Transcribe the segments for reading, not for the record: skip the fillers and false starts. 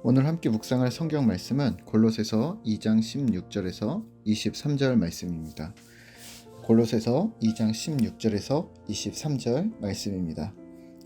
오늘 함께 묵상할 성경 말씀은 골로새서 2장 16절에서 23절 말씀입니다. 골로새서 2장 16절에서 23절 말씀입니다.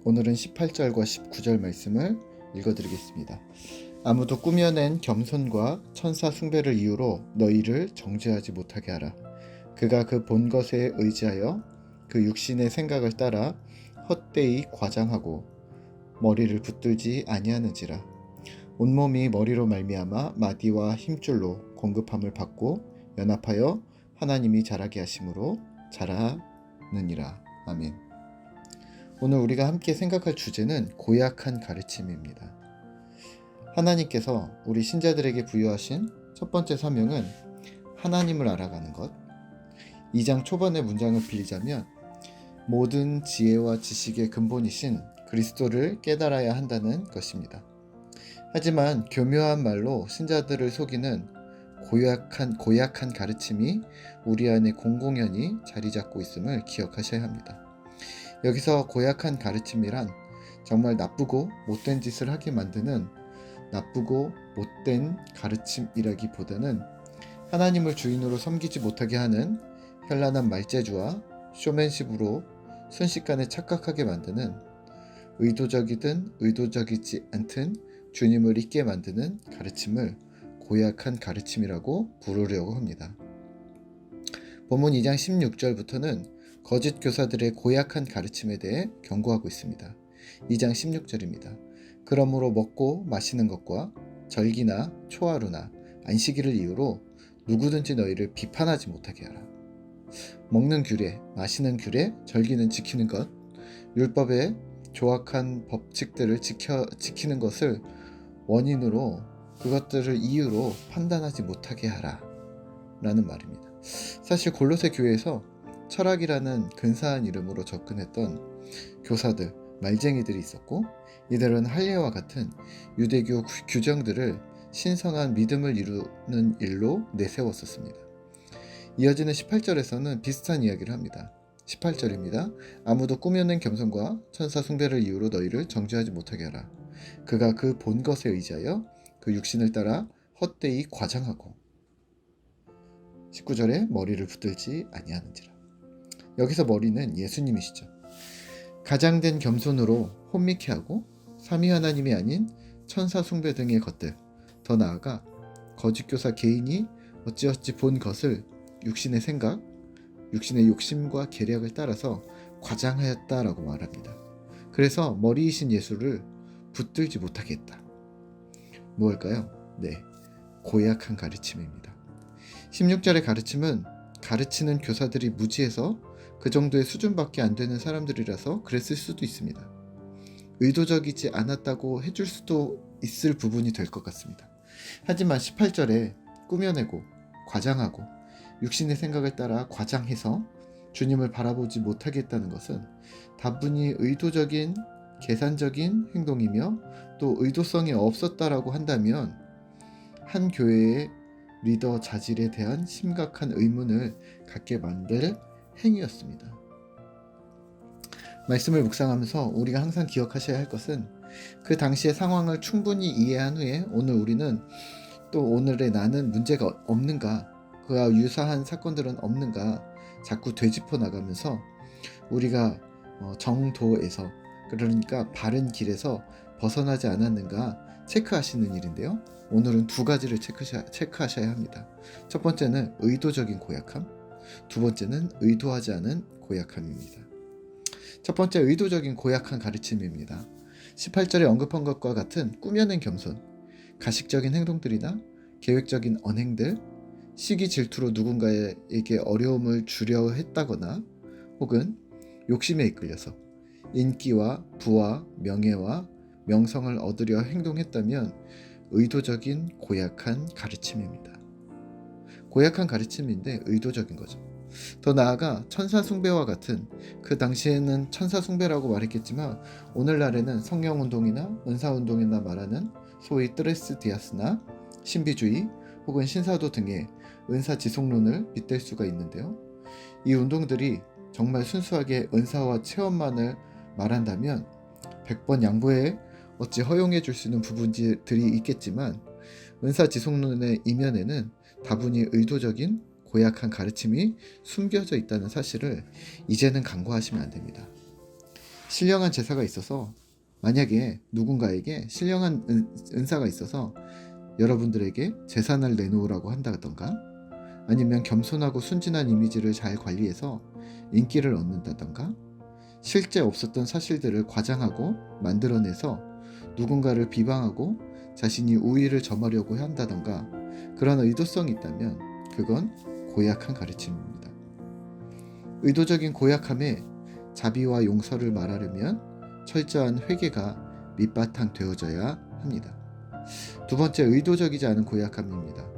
오늘은 18절과 19절 말씀을 읽어드리겠습니다. 아무도 꾸며낸 겸손과 천사 숭배를 이유로 너희를 정죄하지 못하게 하라. 그가 그 본 것에 의지하여 그 육신의 생각을 따라 헛되이 과장하고 머리를 붙들지 아니하는지라. 온몸이 머리로 말미암아 마디와 힘줄로 공급함을 받고 연합하여 하나님이 자라게 하심으로 자라느니라. 아멘. 오늘 우리가 함께 생각할 주제는 고약한 가르침입니다. 하나님께서 우리 신자들에게 부여하신 첫 번째 사명은 하나님을 알아가는 것. 2장 초반의 문장을 빌리자면 모든 지혜와 지식의 근본이신 그리스도를 깨달아야 한다는 것입니다. 하지만 교묘한 말로 신자들을 속이는 고약한 가르침이 우리 안에 공공연히 자리 잡고 있음을 기억하셔야 합니다. 여기서 고약한 가르침이란 정말 나쁘고 못된 짓을 하게 만드는 나쁘고 못된 가르침이라기보다는 하나님을 주인으로 섬기지 못하게 하는 현란한 말재주와 쇼맨십으로 순식간에 착각하게 만드는 의도적이든 의도적이지 않든 주님을 잊게 만드는 가르침을 고약한 가르침이라고 부르려고 합니다. 본문 2장 16절부터는 거짓 교사들의 고약한 가르침에 대해 경고하고 있습니다. 2장 16절입니다. 그러므로 먹고 마시는 것과 절기나 초하루나 안식일을 이유로 누구든지 너희를 비판하지 못하게 하라. 먹는 규례, 마시는 규례, 절기는 지키는 것, 율법의 조악한 법칙들을 지키는 것을 원인으로 그것들을 이유로 판단하지 못하게 하라 라는 말입니다. 사실 골로새 교회에서 철학이라는 근사한 이름으로 접근했던 교사들, 말쟁이들이 있었고 이들은 할례와 같은 유대교 규정들을 신성한 믿음을 이루는 일로 내세웠었습니다. 이어지는 18절에서는 비슷한 이야기를 합니다. 18절입니다. 아무도 꾸며낸 겸손과 천사 숭배를 이유로 너희를 정죄하지 못하게 하라. 그가 그 본 것에 의지하여 그 육신을 따라 헛되이 과장하고 19절에 머리를 붙들지 아니하는지라. 여기서 머리는 예수님이시죠. 가장된 겸손으로 혼미케 하고 삼위 하나님이 아닌 천사 숭배 등의 것들, 더 나아가 거짓 교사 개인이 어찌어찌 본 것을 육신의 생각, 육신의 욕심과 계략을 따라서 과장하였다라고 말합니다. 그래서 머리이신 예수를 붙들지 못하게 했다. 무엇일까요? 네, 고약한 가르침입니다. 16절의 가르침은 가르치는 교사들이 무지해서 그 정도의 수준밖에 안 되는 사람들이라서 그랬을 수도 있습니다. 의도적이지 않았다고 해줄 수도 있을 부분이 될 것 같습니다. 하지만 18절에 꾸며내고 과장하고 육신의 생각을 따라 과장해서 주님을 바라보지 못하게 했다는 것은 다분히 의도적인 계산적인 행동이며 또 의도성이 없었다라고 한다면 한 교회의 리더 자질에 대한 심각한 의문을 갖게 만들 행위였습니다. 말씀을 묵상하면서 우리가 항상 기억하셔야 할 것은 그 당시의 상황을 충분히 이해한 후에 오늘 우리는 또 오늘의 나는 문제가 없는가, 그와 유사한 사건들은 없는가 자꾸 되짚어 나가면서 우리가 정도에서, 그러니까 바른 길에서 벗어나지 않았는가 체크하시는 일인데요. 오늘은 두 가지를 체크하셔야 합니다. 첫 번째는 의도적인 고약함, 두 번째는 의도하지 않은 고약함입니다. 첫 번째, 의도적인 고약한 가르침입니다. 18절에 언급한 것과 같은 꾸며낸 겸손, 가식적인 행동들이나 계획적인 언행들, 시기 질투로 누군가에게 어려움을 주려 했다거나 혹은 욕심에 이끌려서 인기와 부와 명예와 명성을 얻으려 행동했다면 의도적인 고약한 가르침입니다. 고약한 가르침인데 의도적인 거죠. 더 나아가 천사 숭배와 같은, 그 당시에는 천사 숭배라고 말했겠지만 오늘날에는 성령운동이나 은사운동이나 말하는 소위 뜨레스 디아스나 신비주의 혹은 신사도 등의 은사 지속론을 빗댈 수가 있는데요. 이 운동들이 정말 순수하게 은사와 체험만을 말한다면 100번 양보해 어찌 허용해 줄 수 있는 부분들이 있겠지만 은사 지속론의 이면에는 다분히 의도적인 고약한 가르침이 숨겨져 있다는 사실을 이제는 간과하시면 안 됩니다. 신령한 제사가 있어서, 만약에 누군가에게 신령한 은사가 있어서 여러분들에게 재산을 내놓으라고 한다던가, 아니면 겸손하고 순진한 이미지를 잘 관리해서 인기를 얻는다던가, 실제 없었던 사실들을 과장하고 만들어내서 누군가를 비방하고 자신이 우위를 점하려고 한다던가, 그런 의도성이 있다면 그건 고약한 가르침입니다. 의도적인 고약함에 자비와 용서를 말하려면 철저한 회개가 밑바탕 되어져야 합니다. 두 번째, 의도적이지 않은 고약함입니다.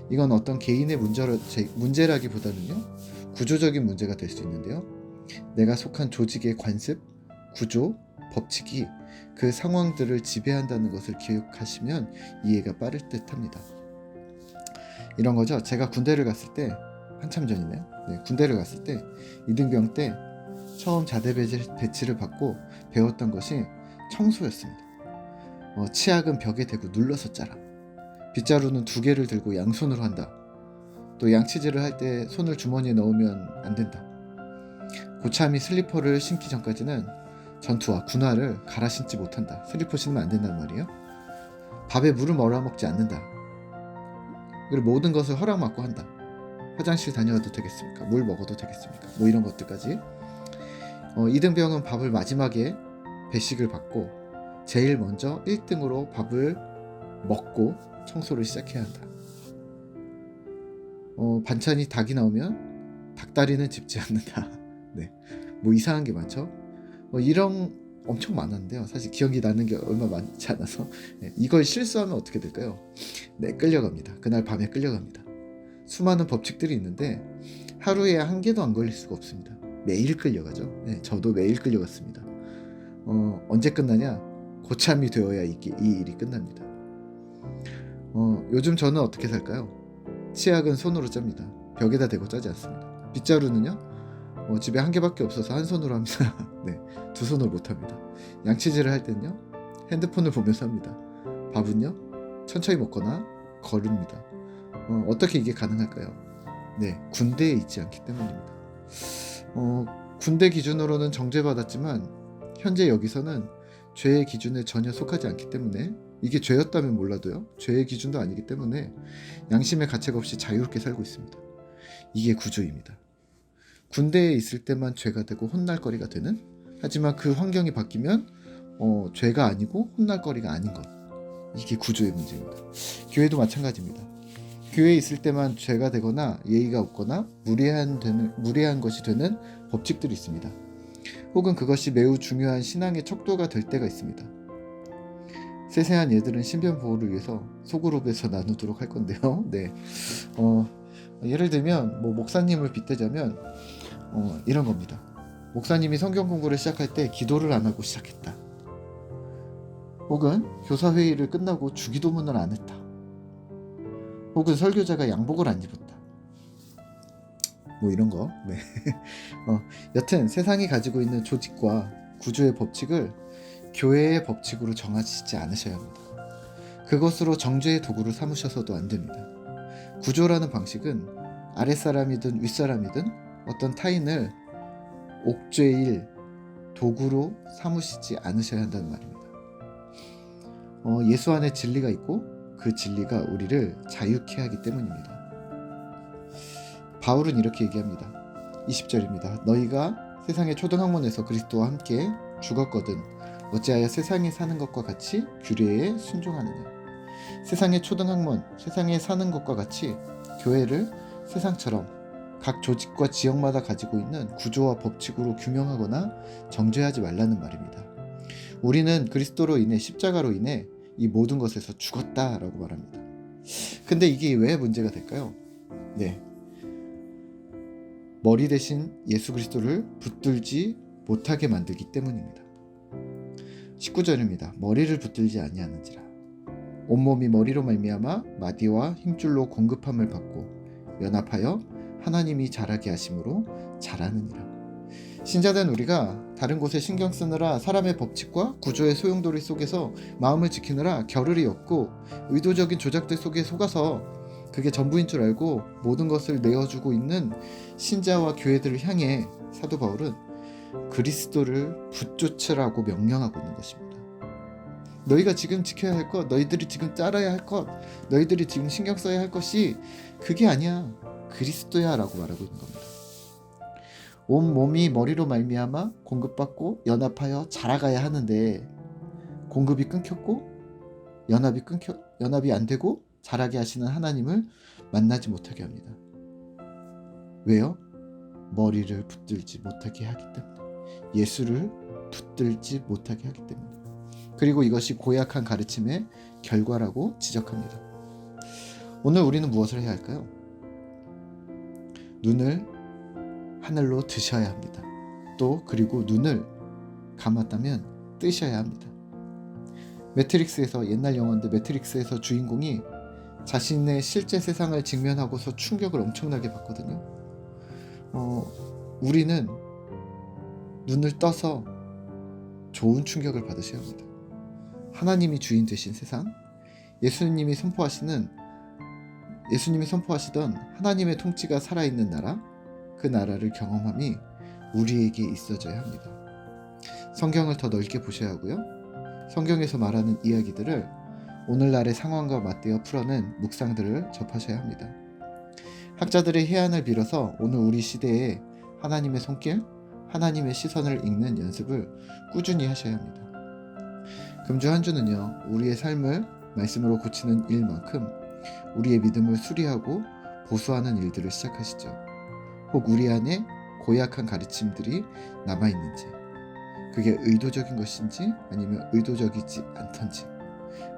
이건 어떤 개인의 문제라기보다는요, 구조적인 문제가 될 수 있는데요. 내가 속한 조직의 관습, 구조, 법칙이 그 상황들을 지배한다는 것을 기억하시면 이해가 빠를 듯 합니다. 이런 거죠. 제가 군대를 갔을 때, 한참 전이네요. 군대를 갔을 때 이등병 때 처음 자대 배치를 받고 배웠던 것이 청소였습니다. 치약은 벽에 대고 눌러서 짜라. 빗자루는 2개를 들고 양손으로 한다. 또 양치질을 할 때 손을 주머니에 넣으면 안 된다. 고참이 슬리퍼를 신기 전까지는 전투와 군화를 갈아 신지 못한다. 슬리퍼 신으면 안 된단 말이에요. 밥에 물을 말아먹지 않는다. 그리고 모든 것을 허락받고 한다. 화장실 다녀와도 되겠습니까? 물 먹어도 되겠습니까? 뭐 이런 것들까지. 이등병은 밥을 마지막에 배식을 받고 제일 먼저 1등으로 밥을 먹고 청소를 시작해야 한다. 반찬이 닭이 나오면 닭다리는 집지 않는다. 네, 뭐 이상한 게 많죠. 이런 엄청 많았는데요. 사실 기억이 나는 게 얼마 많지 않아서 이걸 실수하면 어떻게 될까요? 네, 끌려갑니다. 그날 밤에 끌려갑니다. 수많은 법칙들이 있는데 하루에 1개도 안 걸릴 수가 없습니다. 매일 끌려가죠. 네, 저도 매일 끌려갔습니다. 언제 끝나냐? 고참이 되어야 이 일이 끝납니다. 요즘 저는 어떻게 살까요? 치약은 손으로 짭니다. 벽에다 대고 짜지 않습니다. 빗자루는요, 집에 1개밖에 없어서 한 손으로 합니다. 네, 2손으로 못 합니다. 양치질을 할 때는요, 핸드폰을 보면서 합니다. 밥은요, 천천히 먹거나 거릅니다. 어떻게 이게 가능할까요? 네, 군대에 있지 않기 때문입니다. 군대 기준으로는 정죄받았지만 현재 여기서는 죄의 기준에 전혀 속하지 않기 때문에, 이게 죄였다면 몰라도요, 죄의 기준도 아니기 때문에 양심의 가책 없이 자유롭게 살고 있습니다. 이게 구조입니다. 군대에 있을 때만 죄가 되고 혼날 거리가 되는, 하지만 그 환경이 바뀌면 죄가 아니고 혼날 거리가 아닌 것, 이게 구조의 문제입니다. 교회도 마찬가지입니다. 교회에 있을 때만 죄가 되거나 예의가 없거나 무례한 것이 되는 법칙들이 있습니다. 혹은 그것이 매우 중요한 신앙의 척도가 될 때가 있습니다. 세세한 예들은 신변 보호를 위해서 소그룹에서 나누도록 할 건데요. 네, 예를 들면 목사님을 빗대자면 이런 겁니다. 목사님이 성경 공부를 시작할 때 기도를 안 하고 시작했다. 혹은 교사 회의를 끝나고 주기도문을 안 했다. 혹은 설교자가 양복을 안 입었다. 뭐 이런 거. 네. 여튼 세상이 가지고 있는 조직과 구조의 법칙을 교회의 법칙으로 정하시지 않으셔야 합니다. 그것으로 정죄의 도구를 삼으셔서도 안 됩니다. 구조라는 방식은 아랫사람이든 윗사람이든 어떤 타인을 옥죄일 도구로 삼으시지 않으셔야 한다는 말입니다. 예수 안에 진리가 있고 그 진리가 우리를 자유케 하기 때문입니다. 바울은 이렇게 얘기합니다. 20절입니다. 너희가 세상의 초등학문에서 그리스도와 함께 죽었거든 어찌하여 세상에 사는 것과 같이 규례에 순종하느냐. 세상의 초등학문, 세상에 사는 것과 같이 교회를 세상처럼 각 조직과 지역마다 가지고 있는 구조와 법칙으로 규명하거나 정죄하지 말라는 말입니다. 우리는 그리스도로 인해, 십자가로 인해 이 모든 것에서 죽었다라고 말합니다. 근데 이게 왜 문제가 될까요? 네, 머리 대신 예수 그리스도를 붙들지 못하게 만들기 때문입니다. 19절입니다. 머리를 붙들지 아니하는지라. 온몸이 머리로 말미암아 마디와 힘줄로 공급함을 받고 연합하여 하나님이 자라게 하심으로 자라느니라. 신자된 우리가 다른 곳에 신경 쓰느라 사람의 법칙과 구조의 소용돌이 속에서 마음을 지키느라 겨를이 없고 의도적인 조작들 속에 속아서 그게 전부인 줄 알고 모든 것을 내어주고 있는 신자와 교회들을 향해 사도 바울은 그리스도를 붙쫓으라고 명령하고 있는 것입니다. 너희가 지금 지켜야 할 것, 너희들이 지금 따라야 할 것, 너희들이 지금 신경 써야 할 것이 그게 아니야, 그리스도야 라고 말하고 있는 겁니다. 온 몸이 머리로 말미암아 공급받고 연합하여 자라가야 하는데 공급이 끊겼고 연합이 안 되고 자라게 하시는 하나님을 만나지 못하게 합니다. 왜요? 머리를 붙들지 못하게 하기 때문에, 예수를 붙들지 못하게 하기 때문에, 그리고 이것이 고약한 가르침의 결과라고 지적합니다. 오늘 우리는 무엇을 해야 할까요? 눈을 하늘로 드셔야 합니다. 또 그리고 눈을 감았다면 뜨셔야 합니다. 매트릭스에서, 옛날 영화인데 매트릭스에서 주인공이 자신의 실제 세상을 직면하고서 충격을 엄청나게 받거든요. 우리는 눈을 떠서 좋은 충격을 받으셔야 합니다. 하나님이 주인 되신 세상, 예수님이 선포하시던 하나님의 통치가 살아있는 나라, 그 나라를 경험함이 우리에게 있어져야 합니다. 성경을 더 넓게 보셔야 하고요. 성경에서 말하는 이야기들을 오늘날의 상황과 맞대어 풀어낸 묵상들을 접하셔야 합니다. 학자들의 해안을 빌어서 오늘 우리 시대에 하나님의 손길, 하나님의 시선을 읽는 연습을 꾸준히 하셔야 합니다. 금주 한 주는요, 우리의 삶을 말씀으로 고치는 일만큼 우리의 믿음을 수리하고 보수하는 일들을 시작하시죠. 혹 우리 안에 고약한 가르침들이 남아있는지, 그게 의도적인 것인지 아니면 의도적이지 않던지,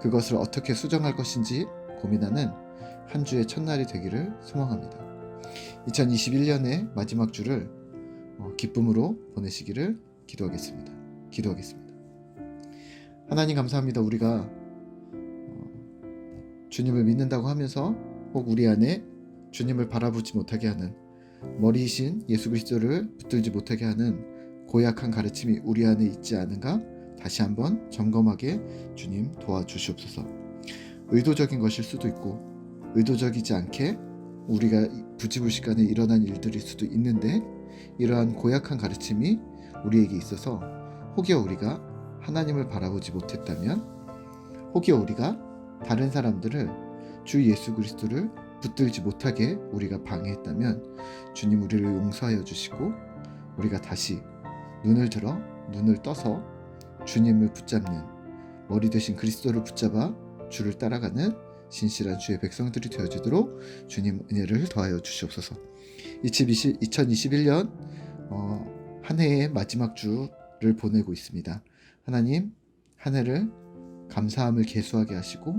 그것을 어떻게 수정할 것인지 고민하는 한 주의 첫날이 되기를 소망합니다. 2021년의 마지막 주를 기쁨으로 보내시기를 기도하겠습니다. 하나님 감사합니다. 우리가 주님을 믿는다고 하면서 혹 우리 안에 주님을 바라보지 못하게 하는, 머리이신 예수 그리스도를 붙들지 못하게 하는 고약한 가르침이 우리 안에 있지 않은가 다시 한번 점검하게 주님 도와주시옵소서. 의도적인 것일 수도 있고 의도적이지 않게 우리가 부지불식간에 일어난 일들일 수도 있는데, 이러한 고약한 가르침이 우리에게 있어서 혹여 우리가 하나님을 바라보지 못했다면, 혹여 우리가 다른 사람들을 주 예수 그리스도를 붙들지 못하게 우리가 방해했다면 주님 우리를 용서하여 주시고 우리가 다시 눈을 떠서 주님을 붙잡는, 머리 되신 그리스도를 붙잡아 주를 따라가는 신실한 주의 백성들이 되어주도록 주님 은혜를 더하여 주시옵소서. 2021년 한 해의 마지막 주를 보내고 있습니다. 하나님, 한 해를 감사함을 계수하게 하시고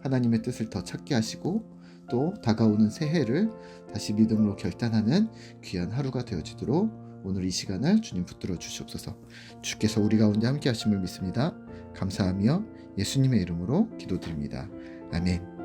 하나님의 뜻을 더 찾게 하시고 또 다가오는 새해를 다시 믿음으로 결단하는 귀한 하루가 되어지도록 오늘 이 시간을 주님 붙들어 주시옵소서. 주께서 우리 가운데 함께 하심을 믿습니다. 감사하며 예수님의 이름으로 기도드립니다. 아멘.